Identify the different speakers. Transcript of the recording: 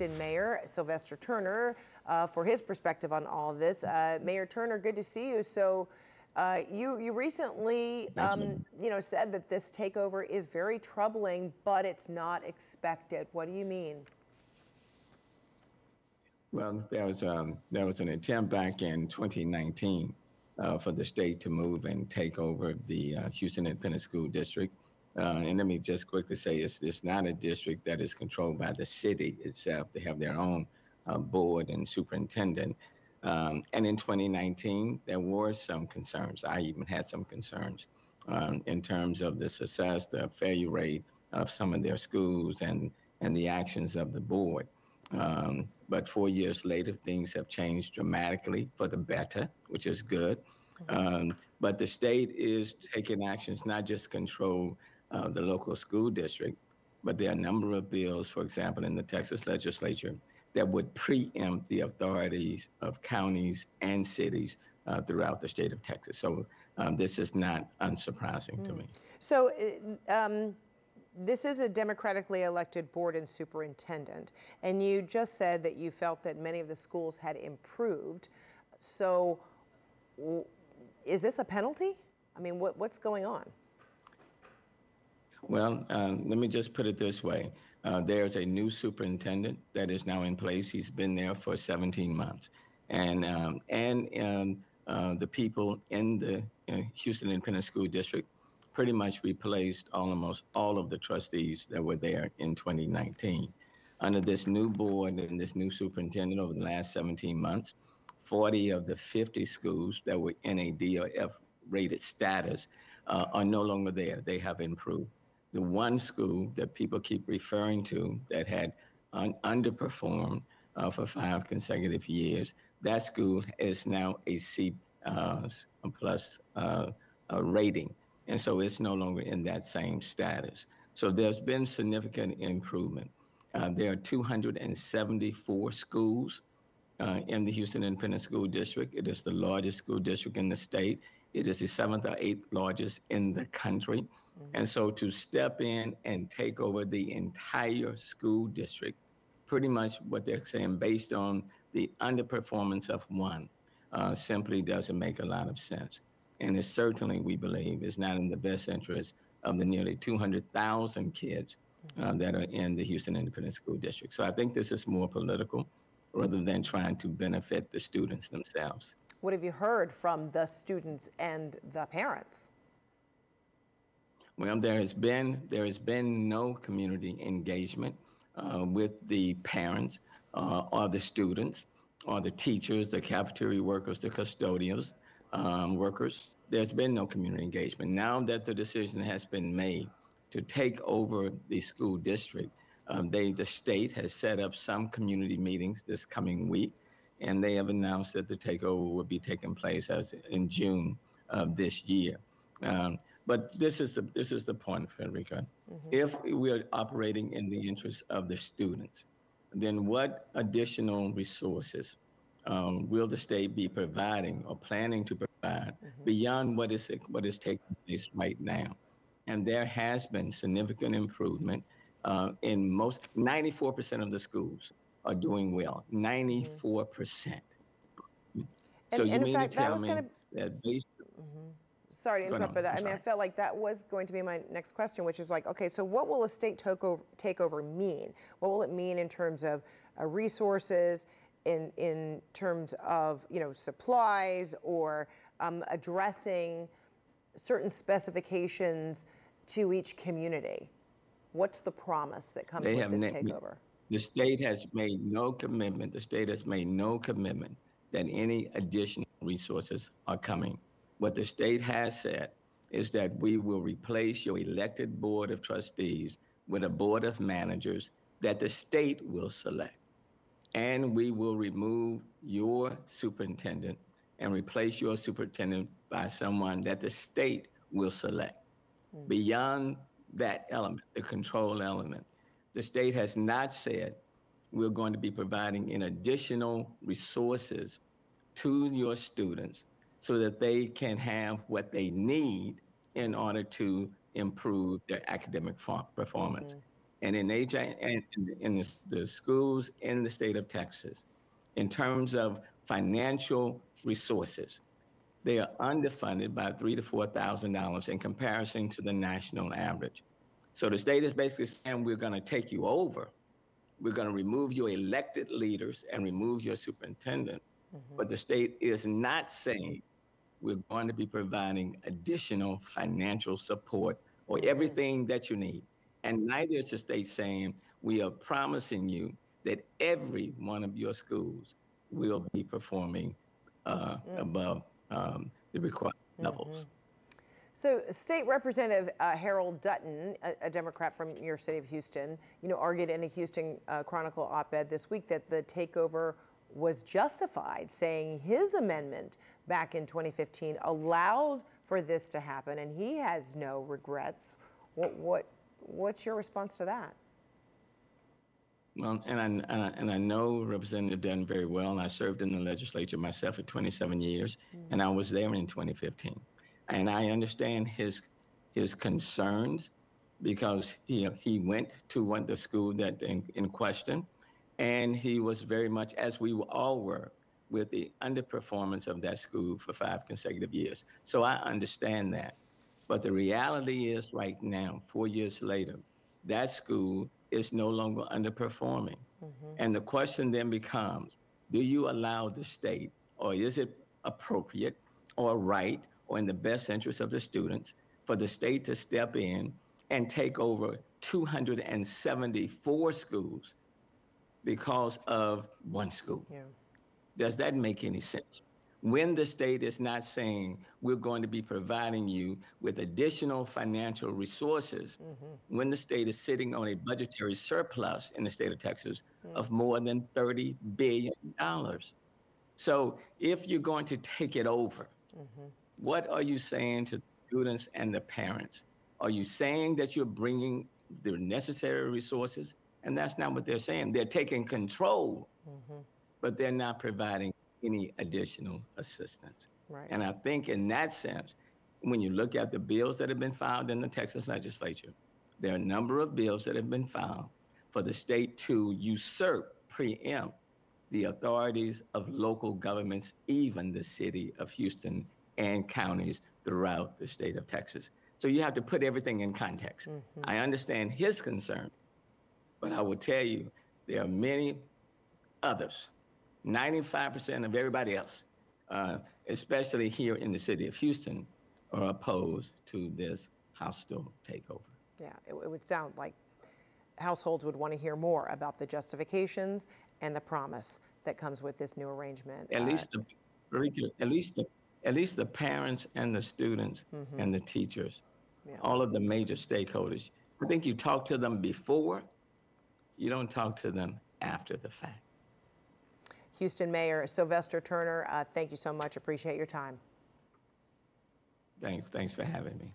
Speaker 1: acting mayor, Sylvester Turner, for his perspective on all of this. Mayor Turner, good to see you. So you recently, said that this takeover is very troubling, but it's not expected. What do you mean?
Speaker 2: Well, there was an attempt back in 2019 for the state to move and take over the Houston Independent School District. And let me just quickly say, it's not a district that is controlled by the city itself. They have their own board and superintendent. And in 2019, there were some concerns. I even had some concerns in terms of the success, the failure rate of some of their schools and the actions of the board. But 4 years later, things have changed dramatically for the better, which is good. But the state is taking actions, not just control the local school district, but there are a number of bills, for example, in the Texas Legislature that would preempt the authorities of counties and cities throughout the state of Texas. So this is not unsurprising to me.
Speaker 1: So this is a democratically elected board and superintendent, and you just said that you felt that many of the schools had improved. So is this a penalty? I mean, what's going on?
Speaker 2: Well, let me just put it this way. There's a new superintendent that is now in place. He's been there for 17 months. And the people in the Houston Independent School District pretty much replaced almost all of the trustees that were there in 2019. Under this new board and this new superintendent over the last 17 months, 40 of the 50 schools that were in a D or F rated status are no longer there. They have improved. The one school that people keep referring to that had underperformed for 5 consecutive years, that school is now a C plus rating. And so it's no longer in that same status. So there's been significant improvement. There are 274 schools in the Houston Independent School District. It is the largest school district in the state. It is the 7th or 8th largest in the country. And so to step in and take over the entire school district, pretty much what they're saying based on the underperformance of one, simply doesn't make a lot of sense. And it certainly, we believe, is not in the best interest of the nearly 200,000 kids that are in the Houston Independent School District. So I think this is more political rather than trying to benefit the students themselves.
Speaker 1: What have you heard from the students and the parents?
Speaker 2: Well, there has been no community engagement with the parents or the students or the teachers, the cafeteria workers, the custodians, workers. There's been no community engagement. Now that the decision has been made to take over the school district, the state has set up some community meetings this coming week, and they have announced that the takeover will be taking place in June of this year. But this is the point, Frederica. If we are operating in the interest of the students, then what additional resources will the state be providing or planning to provide beyond what is taking place right now? And there has been significant improvement in 94% of the schools are doing well, 94%. So you mean to tell me that based
Speaker 1: Sorry to interrupt, but I felt like that was going to be my next question, which is like, okay, so what will a state takeover mean? What will it mean in terms of resources, in terms of supplies, or addressing certain specifications to each community? What's the promise that comes with this takeover?
Speaker 2: The state has made no commitment. The state has made no commitment that any additional resources are coming. What the state has said is that we will replace your elected board of trustees with a board of managers that the state will select. And we will remove your superintendent and replace your superintendent by someone that the state will select. Beyond that element, the control element, the state has not said we're going to be providing in additional resources to your students so that they can have what they need in order to improve their academic performance. and in the schools in the state of Texas, in terms of financial resources, they are underfunded by $3,000 to $4,000 in comparison to the national average. So the state is basically saying we're going to take you over. We're going to remove your elected leaders and remove your superintendent. But the state is not saying we're going to be providing additional financial support or everything that you need. And neither is the state saying we are promising you that every one of your schools will be performing above the required levels.
Speaker 1: So, State Representative Harold Dutton, a Democrat from your city of Houston, argued in a Houston Chronicle op-ed this week that the takeover was justified, saying his amendment back in 2015 allowed for this to happen, and he has no regrets. What's your response to that?
Speaker 2: Well, and I know Representative Dutton very well, and I served in the legislature myself for 27 years, and I was there in 2015. And I understand his concerns because he went to the school that in question, and he was very much, as we all were, with the underperformance of that school for 5 consecutive years. So I understand that. But the reality is right now, 4 years later, that school is no longer underperforming. And the question then becomes, do you allow the state, or is it appropriate or right or in the best interest of the students for the state to step in and take over 274 schools because of one school?
Speaker 1: Yeah.
Speaker 2: Does that make any sense? When the state is not saying we're going to be providing you with additional financial resources, when the state is sitting on a budgetary surplus in the state of Texas of more than $30 billion. So if you're going to take it over, what are you saying to the students and the parents? Are you saying that you're bringing the necessary resources? And that's not what they're saying. They're taking control, but they're not providing any additional assistance.
Speaker 1: Right.
Speaker 2: And I think in that sense, when you look at the bills that have been filed in the Texas Legislature, there are a number of bills that have been filed for the state to usurp, preempt the authorities of local governments, even the city of Houston and counties throughout the state of Texas. So you have to put everything in context. I understand his concern, but I will tell you, there are many others, 95% of everybody else, especially here in the city of Houston, are opposed to this hostile takeover.
Speaker 1: Yeah, it would sound like households would want to hear more about the justifications and the promise that comes with this new arrangement.
Speaker 2: At least the parents and the students and the teachers, all of the major stakeholders. I think you talk to them before, you don't talk to them after the fact.
Speaker 1: Houston Mayor Sylvester Turner, thank you so much. Appreciate your time.
Speaker 2: Thanks for having me.